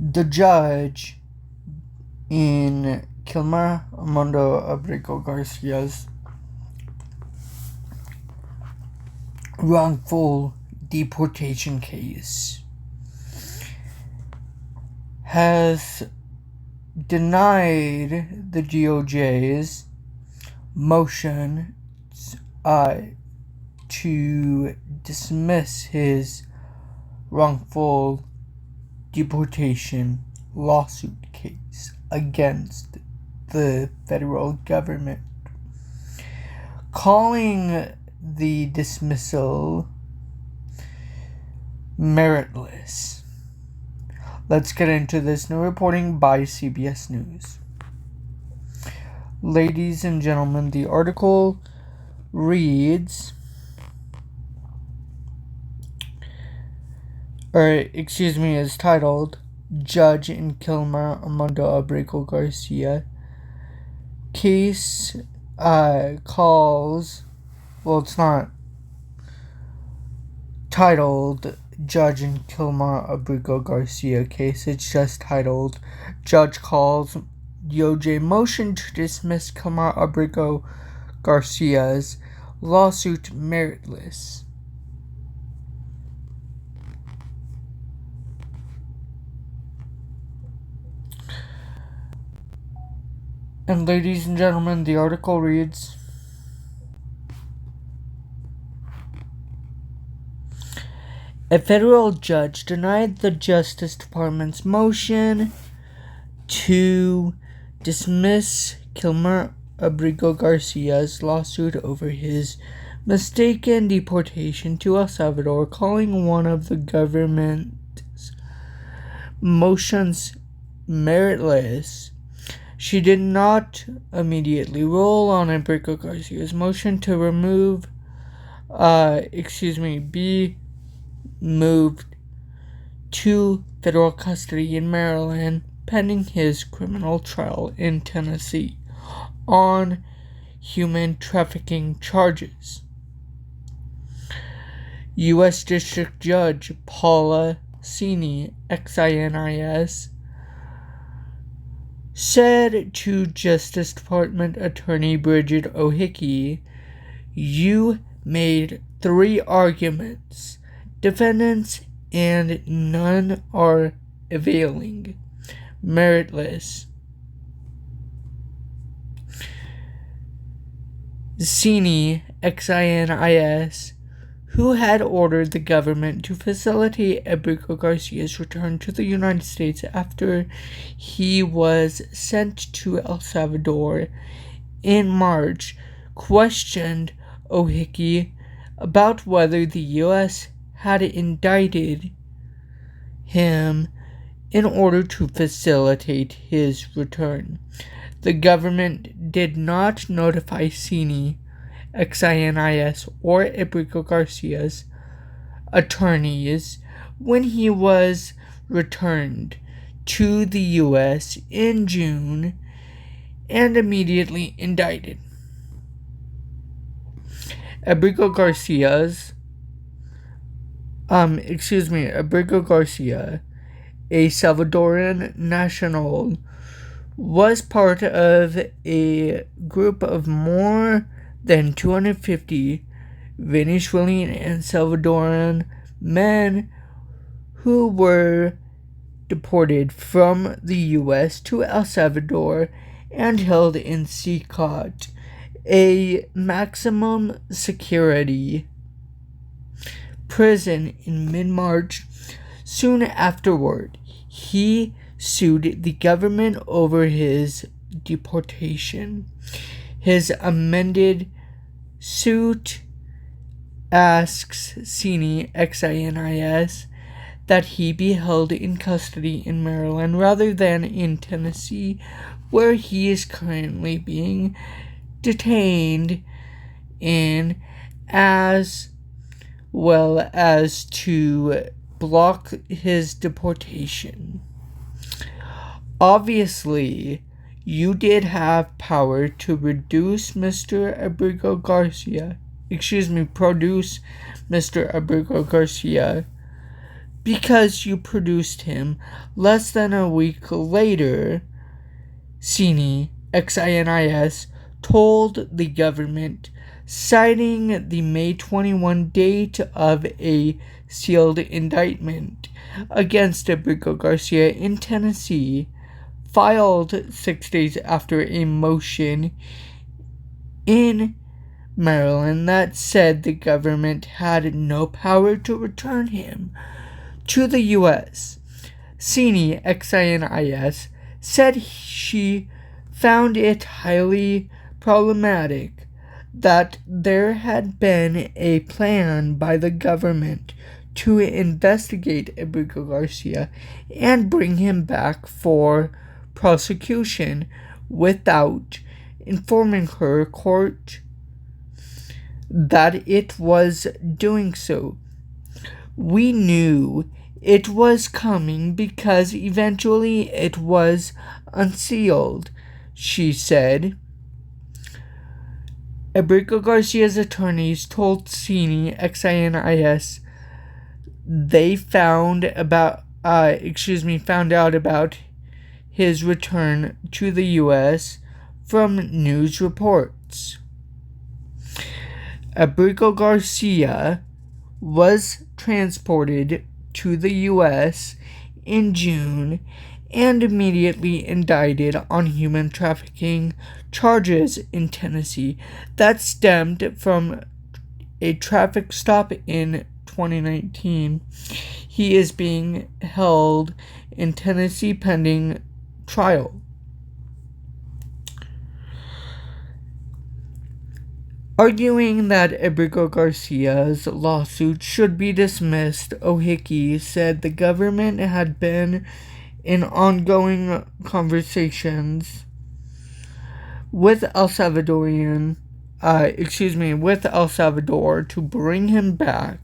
The judge in Kilmar Armando Abrego Garcia's wrongful deportation case has denied the DoJ's motion to dismiss his wrongful deportation lawsuit case against the federal government, calling the dismissal meritless. Let's get into this new reporting by CBS News. Ladies and gentlemen, the article reads, is titled, Judge in Kilmar Armando Abrego Garcia case it's not titled Judge in Kilmar Abrego Garcia case, it's just titled Judge calls DOJ motion to dismiss Kilmar Abrego Garcia's lawsuit meritless. And ladies and gentlemen, the article reads, a federal judge denied the Justice Department's motion to dismiss Kilmar Abrego Garcia's lawsuit over his mistaken deportation to El Salvador, calling one of the government's motions meritless. She did not immediately rule on Abrego Garcia's motion to be moved to federal custody in Maryland pending his criminal trial in Tennessee on human trafficking charges. U.S. District Judge Paula Xinis, Xinis, said to Justice Department Attorney Bridget O'Hickey, "You made 3 arguments, defendants, and none are availing. Meritless." Xinis, Xinis, who had ordered the government to facilitate Abrego Garcia's return to the United States after he was sent to El Salvador in March, questioned O'Hickey about whether the U.S. had indicted him in order to facilitate his return. The government did not notify Xinis, Xinis, or Abrego Garcia's attorneys when he was returned to the U.S. in June and immediately indicted. Abrego Garcia, a Salvadoran national, was part of a group of more than 250 Venezuelan and Salvadoran men who were deported from the U.S. to El Salvador and held in CCOT, a maximum security prison, in mid-March. Soon afterward, he sued the government over his deportation. His amended suit asks Xinis, Xinis, that he be held in custody in Maryland rather than in Tennessee, where he is currently being detained in, as well as to block his deportation. Obviously, you did have power to produce Mr. Abrego Garcia, because you produced him. Less than a week later, Xinis, Xinis, told the government, citing the May 21 date of a sealed indictment against Abrego Garcia in Tennessee, filed 6 days after a motion in Maryland that said the government had no power to return him to the U.S. Xinis, Xinis, said she found it highly problematic that there had been a plan by the government to investigate Abrego Garcia and bring him back for prosecution without informing her court that it was doing so. We knew it was coming because eventually it was unsealed, she said. Abrego Garcia's attorneys told Xinis, Xinis, they found out about his return to the U.S. from news reports. Abrego Garcia was transported to the U.S. in June and immediately indicted on human trafficking charges in Tennessee that stemmed from a traffic stop in 2019. He is being held in Tennessee pending trial. Arguing that Abrego Garcia's lawsuit should be dismissed, O'Hickey said the government had been in ongoing conversations with El Salvador to bring him back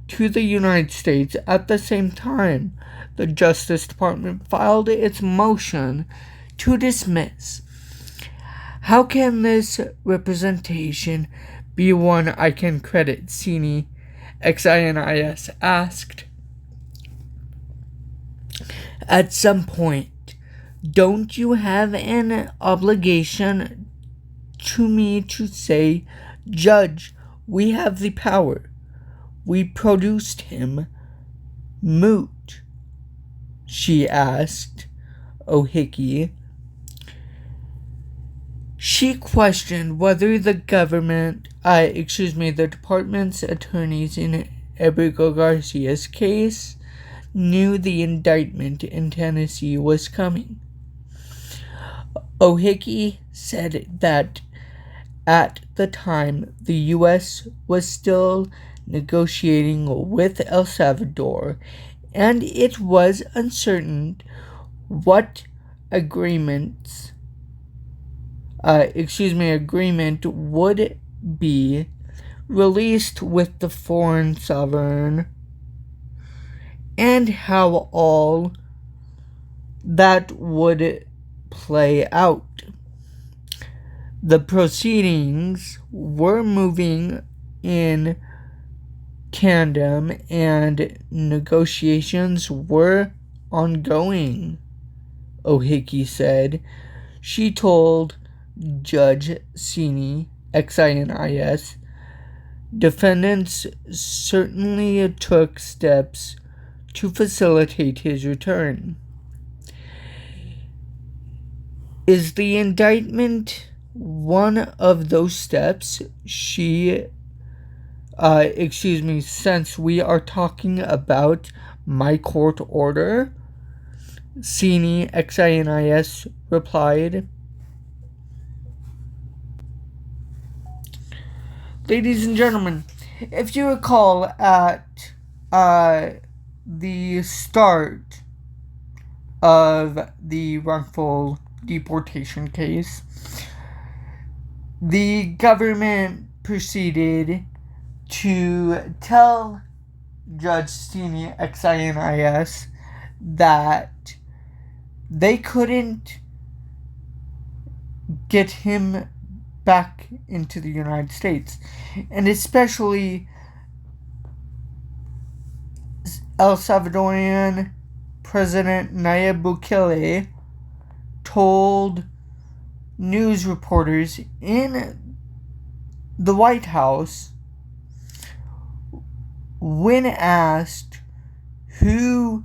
to the United States. At the same time, the Justice Department filed its motion to dismiss. How can this representation be one I can credit? Xinis, Xinis asked. At some point, don't you have an obligation to me to say, Judge, we have the power. We produced him. Moot, she asked O'Hickey. She questioned whether the department's attorneys in Abrego Garcia's case knew the indictment in Tennessee was coming. O'Hickey said that at the time, the U.S. was still negotiating with El Salvador, and it was uncertain what agreement would be released with the foreign sovereign and how all that would play out. The proceedings were moving in tandem and negotiations were ongoing, O'Hickey said. She told Judge Xinis, Xinis, defendants certainly took steps to facilitate his return. Is the indictment one of those steps? Since we are talking about my court order, Xinis, Xinis replied. Ladies and gentlemen, if you recall at the start of the wrongful deportation case, the government proceeded to tell Judge Xinis, Xinis, that they couldn't get him back into the United States, and especially El Salvadorian President Nayib Bukele told news reporters in the White House when asked who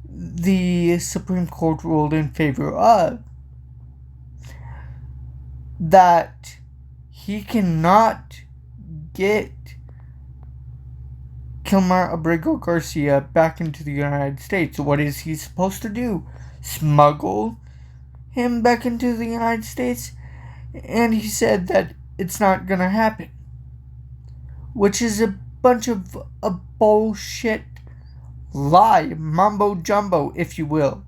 the Supreme Court ruled in favor of, that he cannot get Kilmar Abrego Garcia back into the United States. What is he supposed to do? Smuggle him back into the United States? And he said that it's not gonna happen, which is a bunch of a bullshit lie, mumbo jumbo, if you will.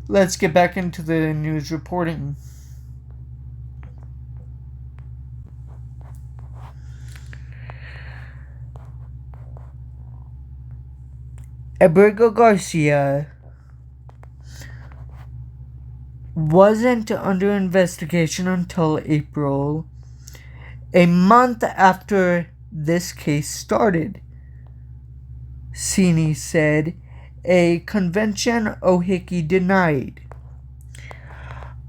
Let's get back into the news reporting. Abrego Garcia wasn't under investigation until April, a month after this case started. Xinis said a convention O'Hickey denied.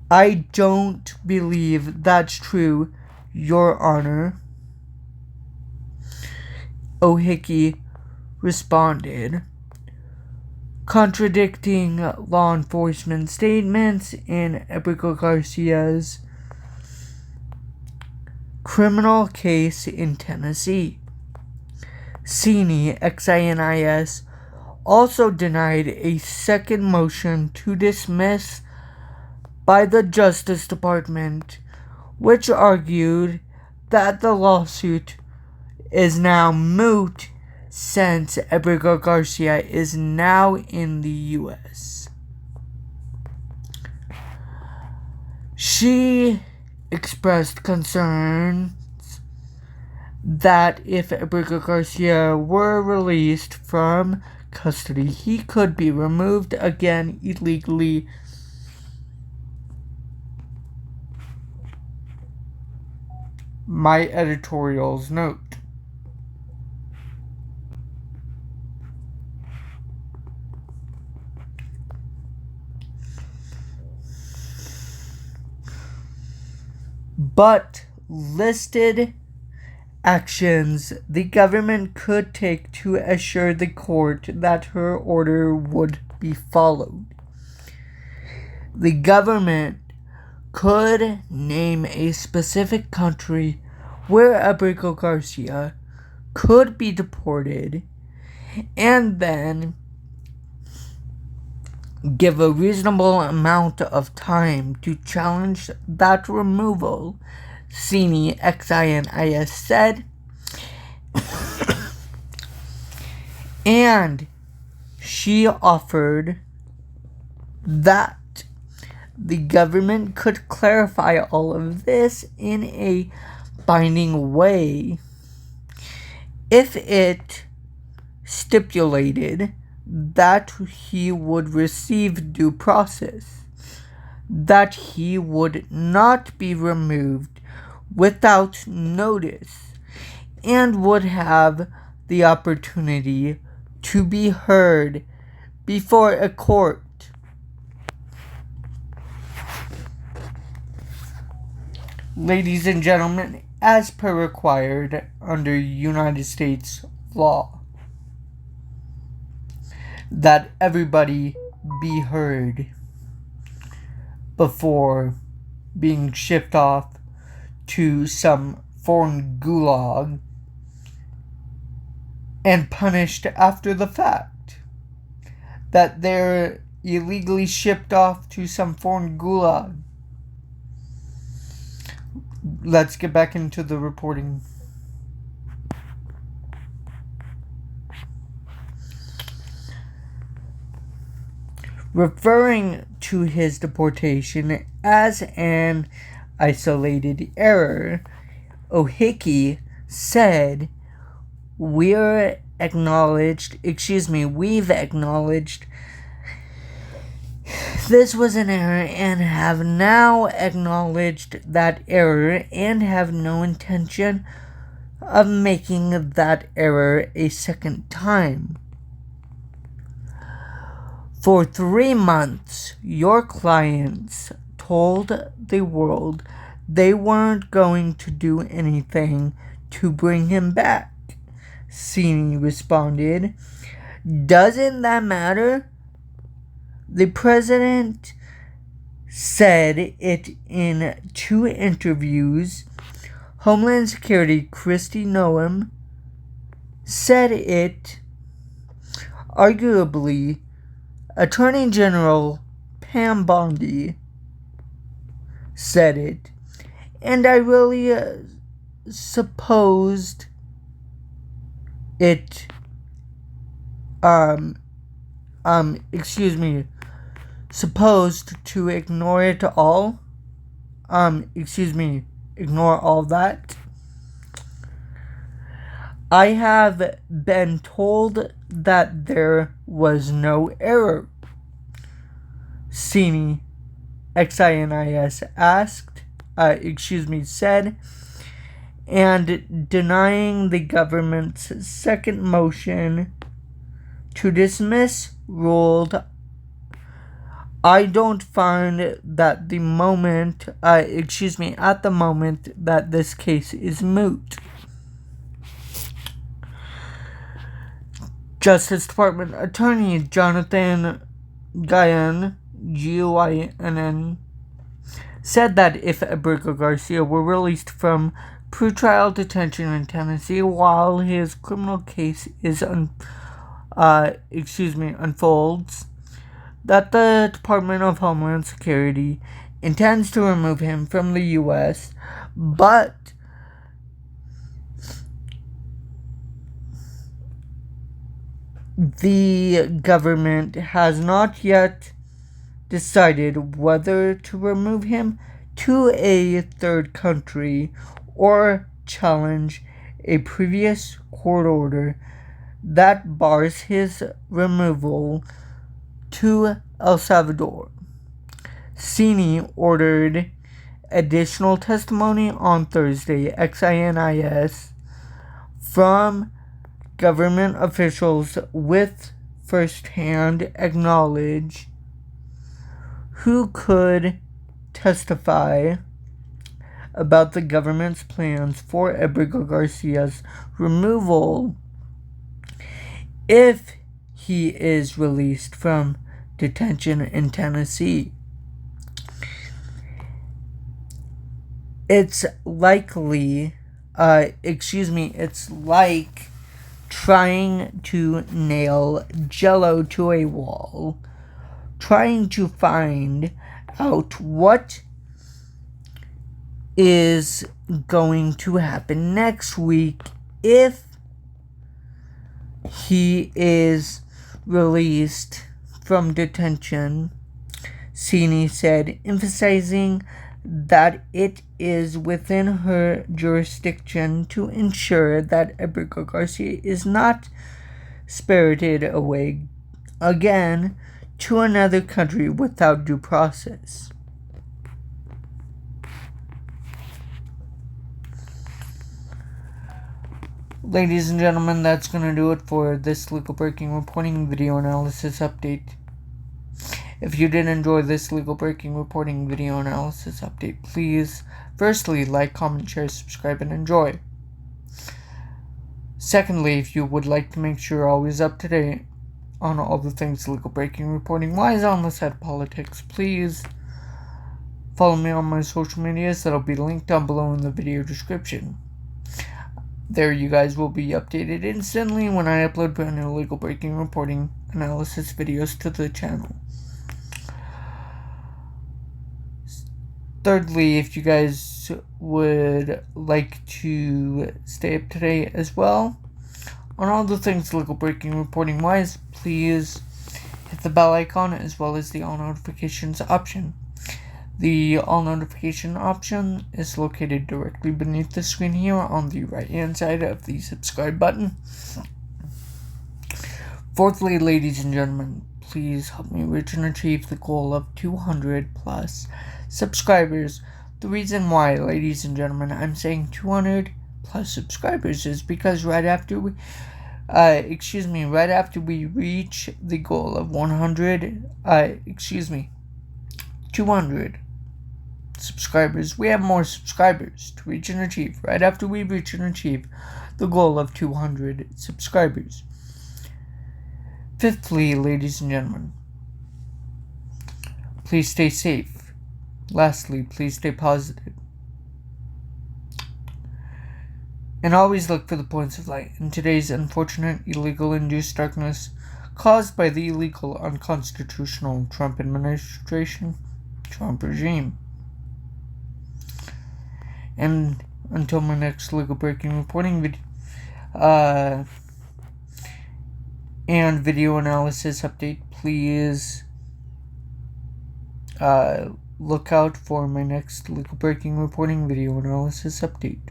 "I don't believe that's true, Your Honor," O'Hickey responded, contradicting law enforcement statements in Abrego Garcia's criminal case in Tennessee. Xinis also denied a second motion to dismiss by the Justice Department, which argued that the lawsuit is now moot since Abrego Garcia is now in the U.S. She expressed concerns that if Abrego Garcia were released from custody, he could be removed again illegally. My editorials note. But listed actions the government could take to assure the court that her order would be followed. The government could name a specific country where Abrego Garcia could be deported and then give a reasonable amount of time to challenge that removal, Xinis said, and she offered that the government could clarify all of this in a binding way if it stipulated that he would receive due process, that he would not be removed without notice, and would have the opportunity to be heard before a court. Ladies and gentlemen, as per required under United States law, that everybody be heard before being shipped off to some foreign gulag and punished after the fact. That they're illegally shipped off to some foreign gulag. Let's get back into the reporting. Referring to his deportation as an isolated error, O'Hickey said, we've acknowledged this was an error and have now acknowledged that error and have no intention of making that error a second time. For 3 months, your clients told the world they weren't going to do anything to bring him back. Xinis responded, "Doesn't that matter?" The president said it in 2 interviews. Homeland Security Kristi Noem said it. Arguably, Attorney General Pam Bondi said it. And I really supposed it supposed to ignore it all. Ignore all that. I have been told that there was no error. Xinis, said, and denying the government's second motion to dismiss, ruled, "I don't find that at the moment that this case is moot." Justice Department Attorney Jonathan Guyon, Guinn, said that if Abrego Garcia were released from pretrial detention in Tennessee while his criminal case is unfolds, that the Department of Homeland Security intends to remove him from the U.S., but the government has not yet decided whether to remove him to a third country or challenge a previous court order that bars his removal to El Salvador. Xinis ordered additional testimony on Thursday, from government officials with first-hand knowledge who could testify about the government's plans for Abrego Garcia's removal if he is released from detention in Tennessee. It's like trying to nail Jello to a wall, trying to find out what is going to happen next week if he is released from detention, Xinis said, emphasizing that it is within her jurisdiction to ensure that Abrego Garcia is not spirited away again to another country without due process. Ladies and gentlemen, that's going to do it for this legal breaking reporting video analysis update. If you did enjoy this legal breaking reporting video analysis update, please, firstly, like, comment, share, subscribe, and enjoy. Secondly, if you would like to make sure you're always up to date on all the things legal breaking reporting wise on the side of politics, please follow me on my social medias that'll be linked down below in the video description. There you guys will be updated instantly when I upload brand new legal breaking reporting analysis videos to the channel. Thirdly, if you guys would like to stay up to date as well on all the things legal breaking reporting wise, please hit the bell icon as well as the all notifications option. The all notification option is located directly beneath the screen here on the right hand side of the subscribe button. Fourthly, ladies and gentlemen, please help me reach and achieve the goal of 200 plus subscribers. The reason why, ladies and gentlemen, I'm saying 200 plus subscribers is because right after we reach the goal of 200 subscribers, we have more subscribers to reach and achieve. Right after we reach and achieve the goal of 200 subscribers. Fifthly, ladies and gentlemen, please stay safe. Lastly, please stay positive. And always look for the points of light in today's unfortunate, illegal, induced darkness caused by the illegal, unconstitutional Trump administration, Trump regime. And until my next legal breaking reporting video, and video analysis update, please look out for my next legal breaking reporting video analysis update.